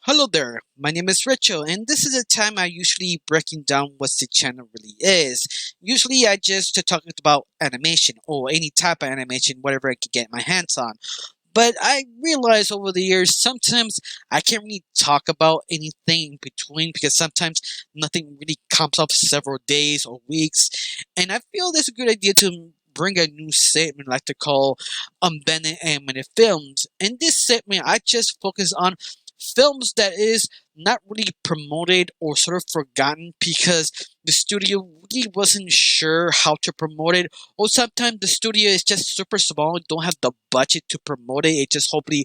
Hello there, my name is Rachel, and this is the time I usually breaking down what the channel really is. Usually, I just to talk about animation or any type of animation, whatever I could get my hands on. But I realize over the years, sometimes I can't really talk about anything in between because sometimes nothing really comes up several days or weeks, and I feel this is a good idea to bring a new segment like to call Unbending Animated Films. In this segment, I just focus on films that is not really promoted or sort of forgotten because the studio really wasn't sure how to promote it, or sometimes the studio is just super small and don't have the budget to promote it. It just hopefully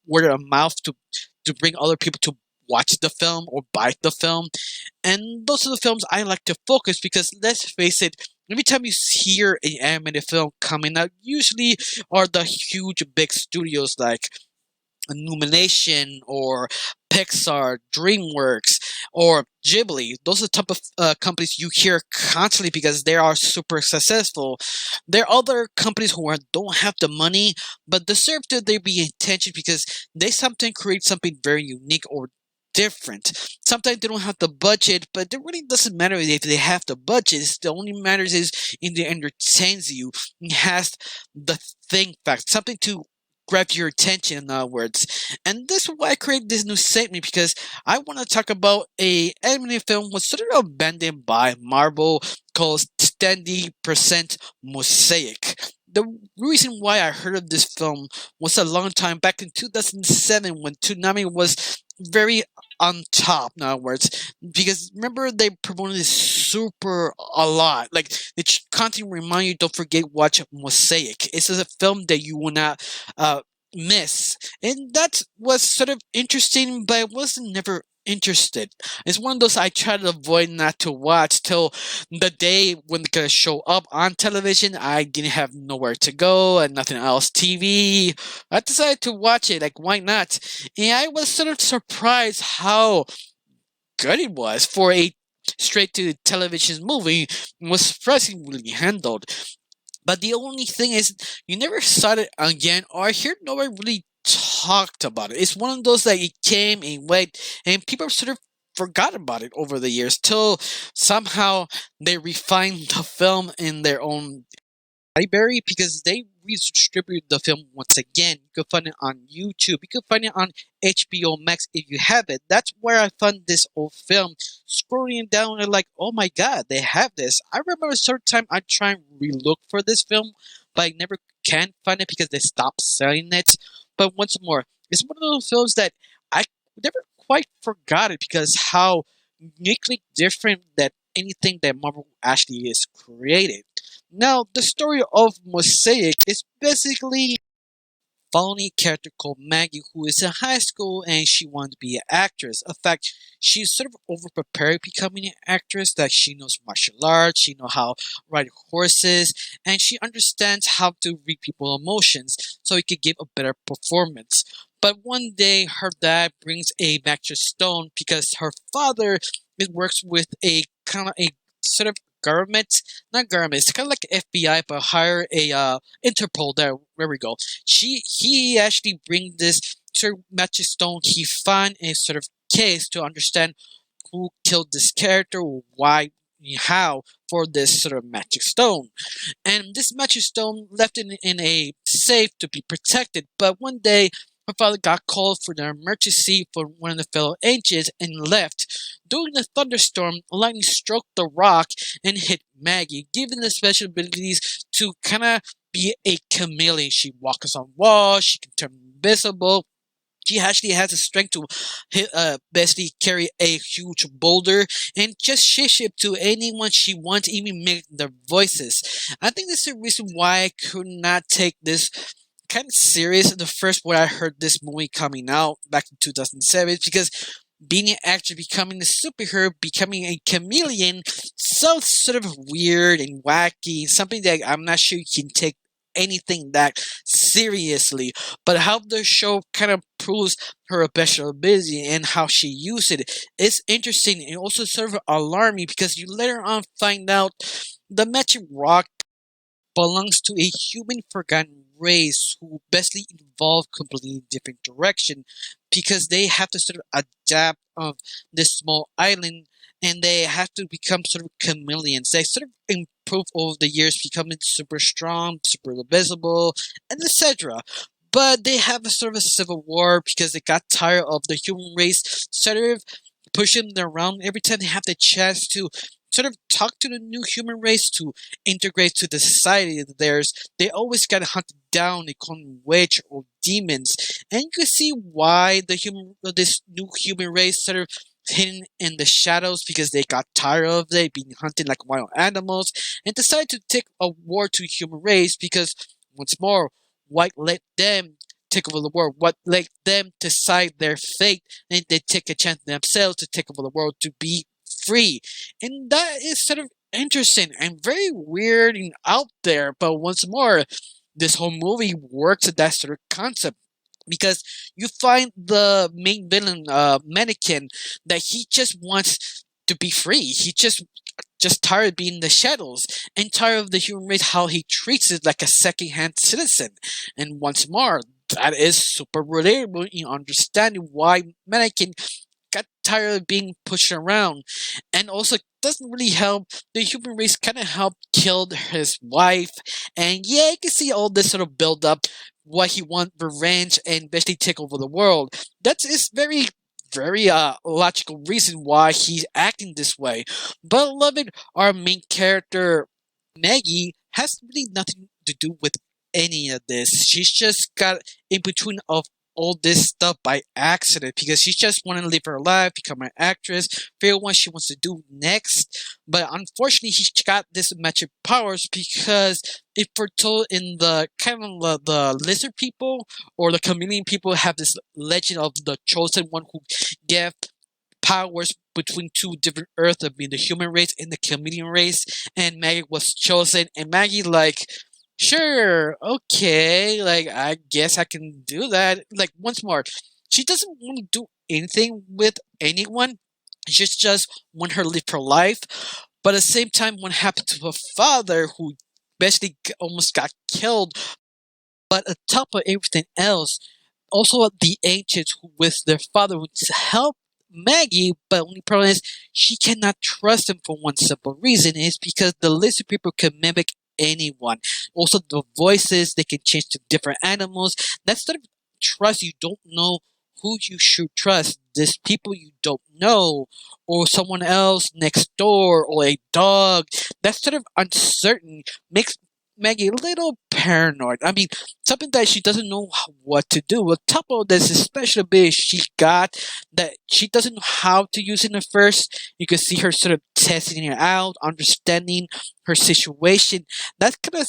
word of mouth to bring other people to watch the film or buy the film. And those are the films I like to focus because let's face it, every time you hear an animated film coming out, usually are the huge big studios like Illumination or Pixar, DreamWorks, or Ghibli. Those are the type of companies you hear constantly because they are super successful. There are other companies who don't have the money, but deserve to they be attention because they sometimes create something very unique or different. Sometimes they don't have the budget, but it really doesn't matter if they have the budget. The only matters is in the entertains you. It has the thing fact, something to grab your attention in other words. And this is why I created this new segment because I want to talk about a animated film was sort of abandoned by Marvel called 70% Mosaic. The reason why I heard of this film was a long time back in 2007 when Toonami was very on top, in other words, because remember they promoted this super a lot. Like the content remind you, don't forget watch Mosaic. It's a film that you will not uh, miss, and that was sort of interesting, but I wasn't never interested. It's one of those I try to avoid not to watch till the day when it's gonna show up on television. I didn't have nowhere to go and nothing else TV. I decided to watch it. Like why not? And I was sort of surprised how good it was for a straight to television movie. It was surprisingly handled. But the only thing is, you never saw it again, or I hear nobody really talked about it. It's one of those that it came and went, and people sort of forgot about it over the years till somehow they refined the film in their own library because they redistribute the film once again. You can find it on YouTube. You can find it on HBO Max if you have it. That's where I found this old film. Scrolling down and like, oh my god, they have this. I remember a certain time I try and relook for this film, but I never can find it because they stopped selling it. But once more, it's one of those films that I never quite forgot it because how uniquely different that anything that Marvel actually is created. Now, the story of Mosaic is basically following a character called Maggie who is in high school and she wants to be an actress. In fact, she's sort of overprepared becoming an actress, that she knows martial arts, she knows how to ride horses, and she understands how to read people's emotions so he could give a better performance. But one day, her dad brings a mattress stone because her father works with a kind of a sort of government, not government. It's kind of like FBI, but hire a Interpol. There we go. He actually bring this sort of magic stone he found in a sort of case to understand who killed this character, or why, how for this sort of magic stone. And this magic stone left in a safe to be protected. But one day, her father got called for an emergency for one of the fellow agents and left. During the thunderstorm, lightning struck the rock and hit Maggie, giving the special abilities to kind of be a chameleon. She walks on walls, she can turn invisible. She actually has the strength to basically carry a huge boulder and just shish it to anyone she wants, even make their voices. I think this is the reason why I could not take this kind of serious the first when I heard this movie coming out back in 2007 because being an actor, becoming a superhero, becoming a chameleon sounds sort of weird and wacky, something that I'm not sure you can take anything that seriously. But how the show kind of proves her special ability and how she used it is interesting and also sort of alarming because you later on find out the magic rock belongs to a human forgotten race who basically evolve completely different direction because they have to sort of adapt of this small island and they have to become sort of chameleons. They sort of improve over the years, becoming super strong, super visible, and etc. But they have a sort of a civil war because they got tired of the human race sort of pushing them around every time they have the chance to sort of talk to the new human race to integrate to the society of theirs. They always got hunted down. They call them witch or demons, and you can see why this new human race sort of hidden in the shadows because they got tired of it being hunted like wild animals and decided to take a war to human race because once more what let them take over the world, what let them decide their fate, and they take a chance themselves to take over the world to be free. And that is sort of interesting and very weird and out there, but once more, this whole movie works at that sort of concept because you find the main villain, mannequin, that he just wants to be free. He just tired of being in the shadows and tired of the human race how he treats it like a second-hand citizen. And once more, that is super relatable in understanding why mannequin got tired of being pushed around, and also doesn't really help. The human race kind of helped kill his wife, and yeah, you can see all this sort of build up, what he want revenge and basically take over the world. That is very logical reason why he's acting this way. But beloved, our main character Maggie has really nothing to do with any of this. She's just got in between of all this stuff by accident because she just want to live her life, become an actress, figure what she wants to do next. But unfortunately, she got this magic powers because it foretold in the kind of the lizard people or the chameleon people have this legend of the chosen one who gave powers between two different earths, being the human race and the chameleon race, and Maggie was chosen, and Maggie like, sure, okay, like I guess I can do that. Like once more, she doesn't want to do anything with anyone. She just want her to live her life. But at the same time, what happened to her father, who basically almost got killed. But on top of everything else, also the ancients who with their father would help Maggie, but only problem is she cannot trust him for one simple reason is because the lizard people can mimic anyone. Also the voices they can change to different animals. That's sort of trust you don't know who you should trust. This people you don't know or someone else next door or a dog. That's sort of uncertain makes Maggie a little paranoid. I mean, something that she doesn't know what to do. On top of this, special ability she got that she doesn't know how to use it at first. You can see her sort of testing it out, understanding her situation. That kind of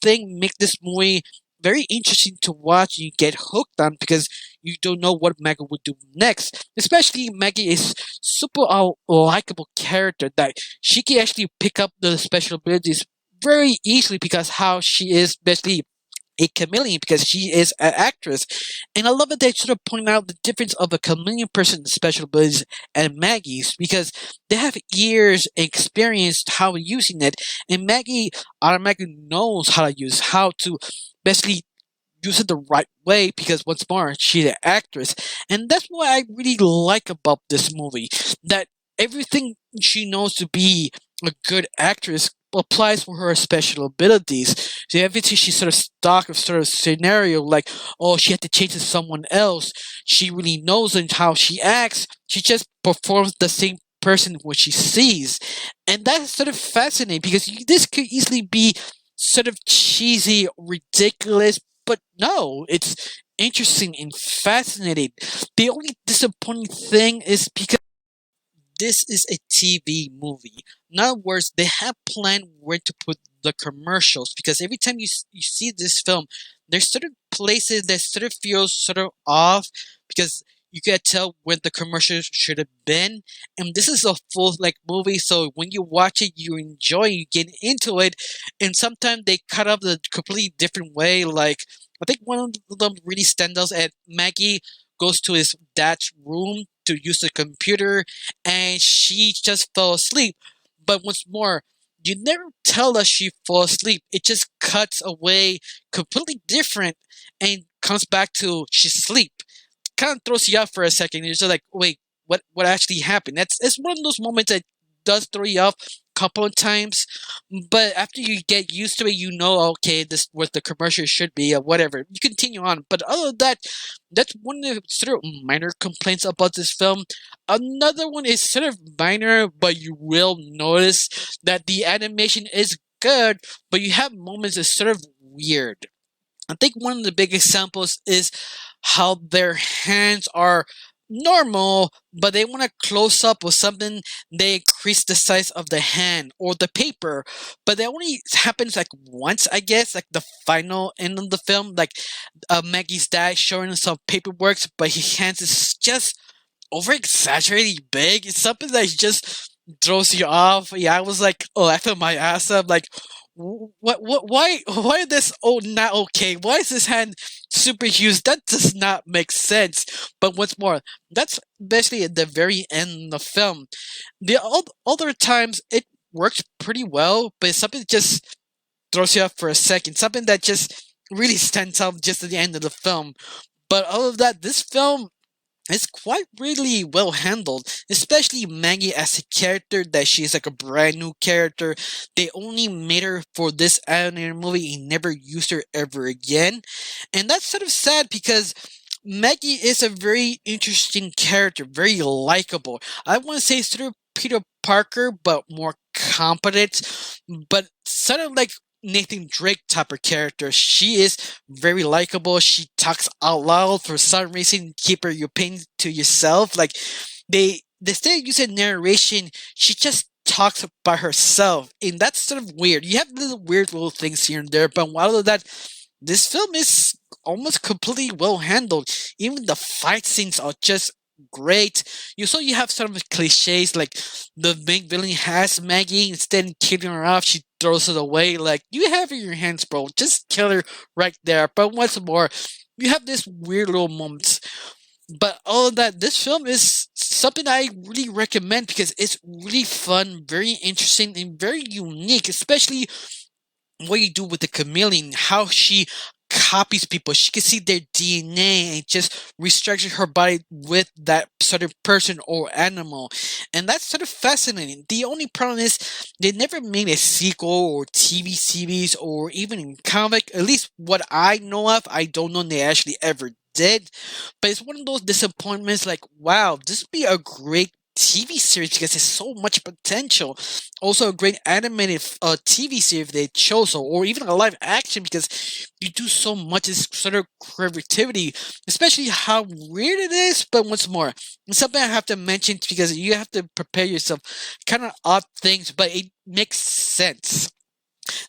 thing make this movie very interesting to watch. You get hooked on because you don't know what Maggie would do next. Especially Maggie is super likable character that she can actually pick up the special abilities very easily because how she is basically a chameleon because she is an actress. And I love that they sort of point out the difference of a chameleon person's special abilities and Maggie's because they have years experience how using it, and Maggie automatically knows how to use how to basically use it the right way because once more she's an actress, and that's what I really like about this movie, that everything she knows to be a good actress applies for her special abilities. So everything she sort of stuck of sort of scenario like, oh, she had to change to someone else, she really knows and how she acts, she just performs the same person what she sees. And that's sort of fascinating because this could easily be sort of cheesy, ridiculous, but no, it's interesting and fascinating. The only disappointing thing is because this is a TV movie. In other words, they have planned where to put the commercials because every time you see this film, there's sort of places that sort of feels sort of off because you can tell where the commercials should have been. And this is a full like movie, so when you watch it, you enjoy, you get into it. And sometimes they cut up the completely different way. Like I think one of them really stands out at Maggie goes to his dad's room to use the computer and she just fell asleep. But once more, you never tell that she falls asleep. It just cuts away completely different and comes back to she's asleep. Kind of throws you off for a second. You're just like, wait, what actually happened? That's it's one of those moments that does throw you off a couple of times, but after you get used to it, you know, okay, this is what the commercial should be, or whatever. You continue on, but other than that, that's one of the sort of minor complaints about this film. Another one is sort of minor, but you will notice that the animation is good, but you have moments that's sort of weird. I think one of the big examples is how their hands are normal, but they want to close up with something, they increase the size of the hand or the paper, but that only happens like once, I guess, like the final end of the film, like Maggie's dad showing us some paperwork, but his hands is just over exaggerated big. It's something that just throws you off. Yeah, I was like, oh, I felt my ass up. Like, why this? Oh, not okay. Why is his hand super huge? That does not make sense. But what's more, that's basically at the very end of the film. The other times it works pretty well, but it's something that just throws you off for a second. Something that just really stands out just at the end of the film. But other than that, this film it's quite really well handled, especially Maggie as a character that she's like a brand new character. They only made her for this animated movie and never used her ever again. And that's sort of sad because Maggie is a very interesting character, very likable. I want to say sort of Peter Parker, but more competent, but sort of like Nathan Drake type of character. She is very likable. She talks out loud for some reason. Keep her your pain to yourself. Like they instead of using narration, she just talks by herself, and that's sort of weird. You have little weird little things here and there, but while of that, this film is almost completely well handled. Even the fight scenes are just great. You have some cliches like the main villain has Maggie, instead of killing her off, she throws it away. Like you have it in your hands, bro. Just kill her right there. But once more, you have this weird little moments. But all of that, this film is something I really recommend because it's really fun, very interesting, and very unique, especially what you do with the chameleon, how she copies people. She can see their DNA and just restructure her body with that sort of person or animal. And that's sort of fascinating. The only problem is they never made a sequel or TV series or even in comic. At least what I know of, I don't know if they actually ever did. But it's one of those disappointments like, wow, this would be a great TV series because there's so much potential. Also, a great animated TV series if they chose so, or even a live action because you do so much as sort of creativity, especially how weird it is. But once more, it's something I have to mention because you have to prepare yourself. Kind of odd things, but it makes sense.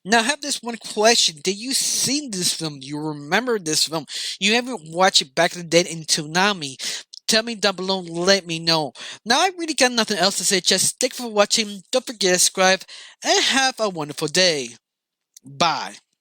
Now, I have this one question. Did you see this film? Do you remember this film? You haven't watched it back in the day in Toonami. Tell me down below, let me know. Now, I really got nothing else to say. Just stick for watching. Don't forget to subscribe and have a wonderful day. Bye.